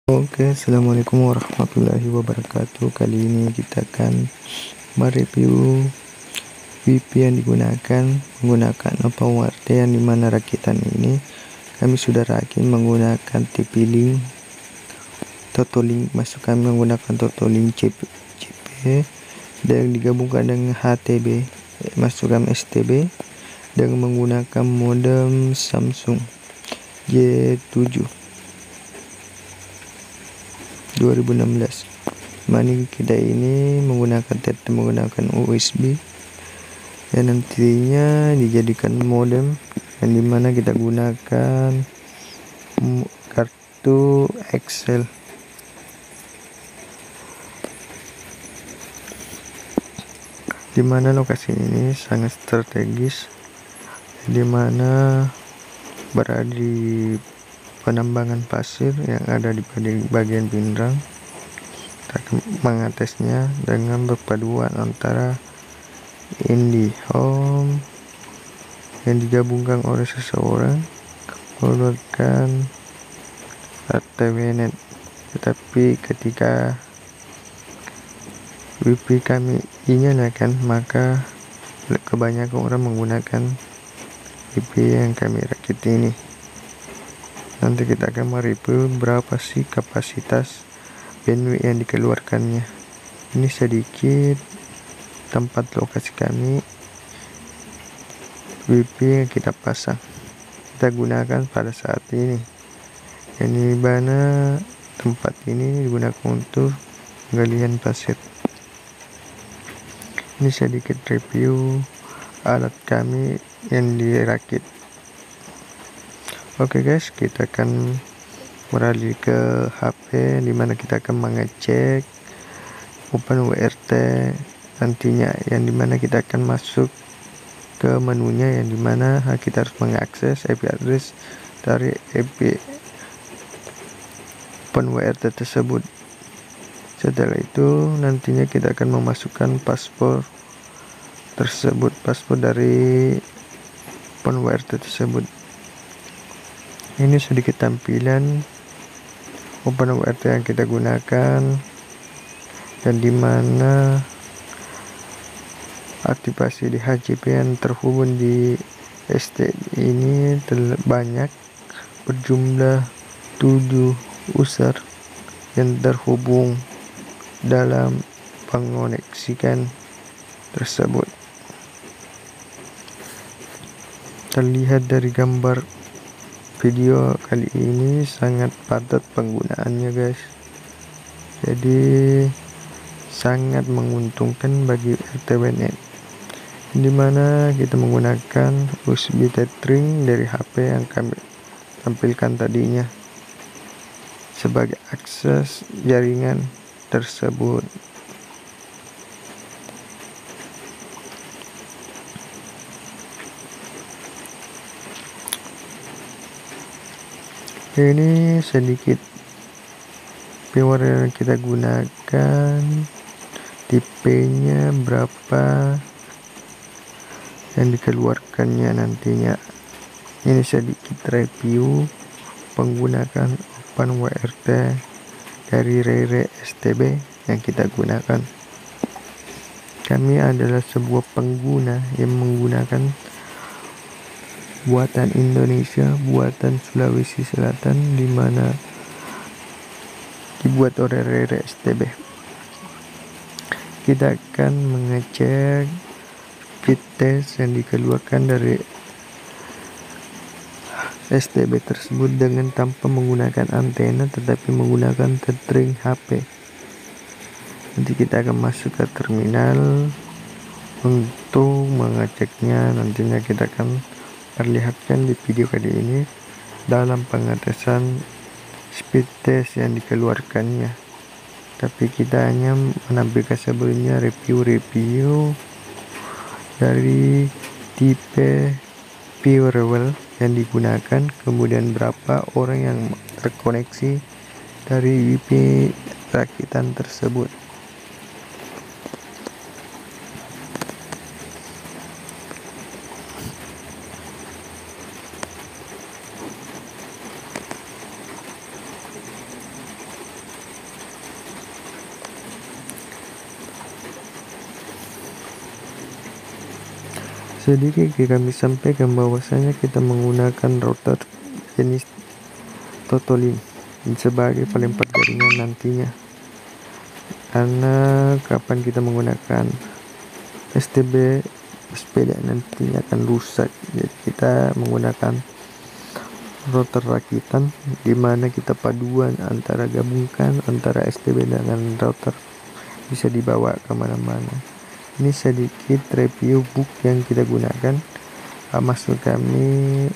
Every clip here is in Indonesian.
Oke, assalamualaikum warahmatullahi wabarakatuh. Kali ini kita akan mereview WiFi yang digunakan menggunakan OpenWrt, yang dimana rakitan ini kami sudah rakit menggunakan TP-Link, Totalink. Kami menggunakan Totalink CP dan digabungkan dengan HTB, masukkan STB dengan menggunakan modem Samsung J7 2016. Kita ini menggunakan USB yang nantinya dijadikan modem, yang dimana kita gunakan kartu Excel. Dimana lokasi ini sangat strategis, dimana berada di penambangan pasir yang ada di bagian Pindrang. Kita akan mengatesnya dengan perpaduan antara IndiHome yang digabungkan oleh seseorang menggunakan RTWNet. Tetapi ketika WiFi kami dinyalakan, maka kebanyakan orang menggunakan WiFi yang kami rakit ini. Nanti kita akan mereview berapa sih kapasitas bandwidth yang dikeluarkannya. Ini sedikit tempat lokasi kami WiFi yang kita pasang, kita gunakan pada saat ini. Ini mana tempat ini digunakan untuk penggalian pasir. Ini sedikit review alat kami yang dirakit. Oke guys, kita akan beralih ke HP, dimana kita akan mengecek OpenWrt nantinya, yang dimana kita akan masuk ke menunya, yang dimana kita harus mengakses IP address dari IP OpenWrt tersebut. Setelah itu nantinya kita akan memasukkan paspor tersebut, paspor dari OpenWrt tersebut. Ini sedikit tampilan OpenWrt yang kita gunakan, dan dimana aktivasi di HCP yang terhubung di ST ini banyak, berjumlah 7 user yang terhubung dalam pengoneksikan tersebut. Terlihat dari gambar video kali ini sangat padat penggunaannya guys, jadi sangat menguntungkan bagi RTWNet, dimana kita menggunakan USB tethering dari HP yang kami tampilkan tadinya sebagai akses jaringan tersebut. Ini sedikit power yang kita gunakan, tipenya berapa yang dikeluarkannya nantinya. Ini sedikit review penggunaan OpenWrt dari Rere STB yang kita gunakan. Kami adalah sebuah pengguna yang menggunakan buatan Indonesia, buatan Sulawesi Selatan, dimana dibuat oleh Rere STB. Kita akan mengecek speed test yang dikeluarkan dari STB tersebut dengan tanpa menggunakan antena, tetapi menggunakan tethering HP. Nanti kita akan masuk ke terminal untuk mengeceknya. Nantinya kita akan perlihatkan di video kali ini dalam pengetesan speed test yang dikeluarkannya. Tapi kita hanya menampilkan sebelumnya review dari tipe firewall yang digunakan, kemudian berapa orang yang terkoneksi dari WiFi rakitan tersebut. Sedikit kami sampaikan bahwasanya kita menggunakan router jenis Totolink sebagai pelempar jaringan nantinya, karena kapan kita menggunakan STB sepeda nantinya akan rusak. Jadi kita menggunakan router rakitan, dimana kita paduan antara gabungkan antara STB dengan router, bisa dibawa kemana-mana. Ini sedikit review book yang kita gunakan. Maksud kami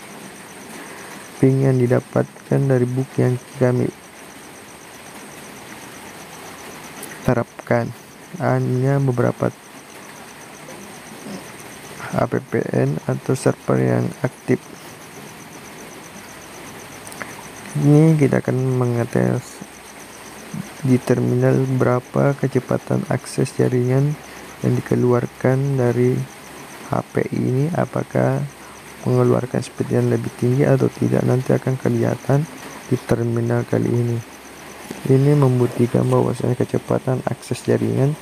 yang didapatkan dari book yang kami terapkan hanya beberapa VPN atau server yang aktif. Ini kita akan mengetes di terminal berapa kecepatan akses jaringan yang dikeluarkan dari HP ini, apakah mengeluarkan speed yang lebih tinggi atau tidak. Nanti akan kelihatan di terminal kali ini. Ini membuktikan bahwasanya kecepatan akses jaringan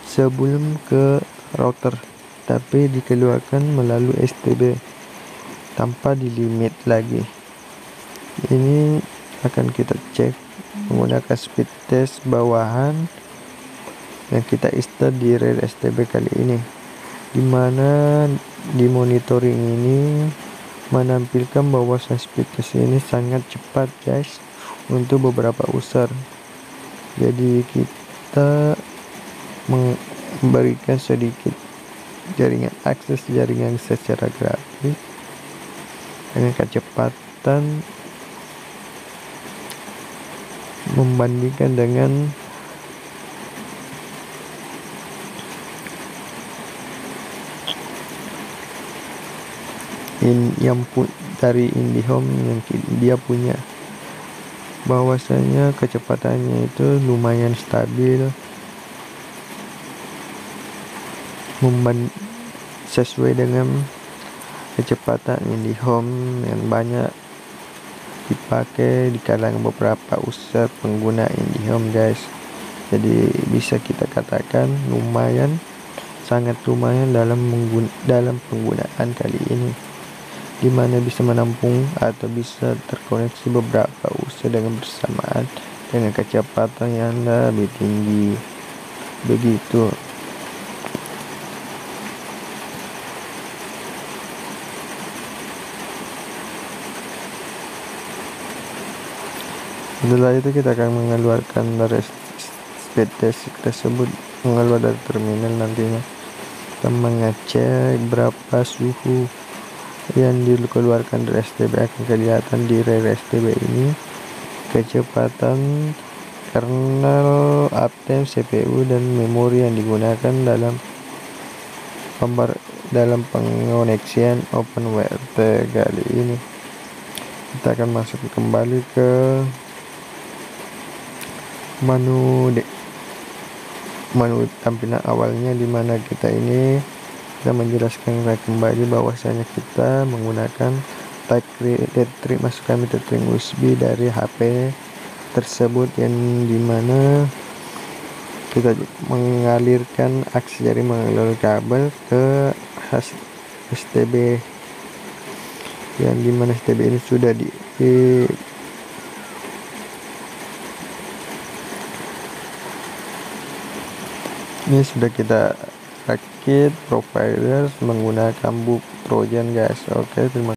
sebelum ke router, tapi dikeluarkan melalui STB tanpa dilimit lagi. Ini akan kita cek menggunakan speed test bawahan yang kita install di rel STB kali ini, dimana di monitoring ini menampilkan bahwa speed test ini sangat cepat guys untuk beberapa user. Jadi kita memberikan sedikit jaringan, akses jaringan secara gratis dengan kecepatan membandingkan dengan dari IndiHome yang dia punya, bahwasanya kecepatannya itu lumayan stabil sesuai dengan kecepatan IndiHome yang banyak dipakai di kalangan beberapa user pengguna IndiHome guys. Jadi bisa kita katakan lumayan, sangat lumayan dalam penggunaan kali ini, dimana bisa menampung atau bisa terkoneksi beberapa user dengan bersamaan dengan kecepatan yang lebih tinggi. Begitu. Setelah itu kita akan mengeluarkan dari speed test tersebut, mengeluar dari terminal. Nantinya kita mengecek berapa suhu yang dikeluarkan dari STB. Akan kelihatan di rel STB ini kecepatan kernel, uptime, CPU dan memori yang digunakan dalam pengoneksian OpenWrt kali ini. Kita akan masuk kembali ke menu tampilan awalnya, dimana kita menjelaskan kembali bahwasanya kita menggunakan masuk kami tethering USB dari HP tersebut, yang dimana kita mengalirkan akses jaring melalui kabel ke STB, yang dimana STB ini sudah ini sudah kita rakit provider menggunakan book Trojan guys. Oke, terima kasih.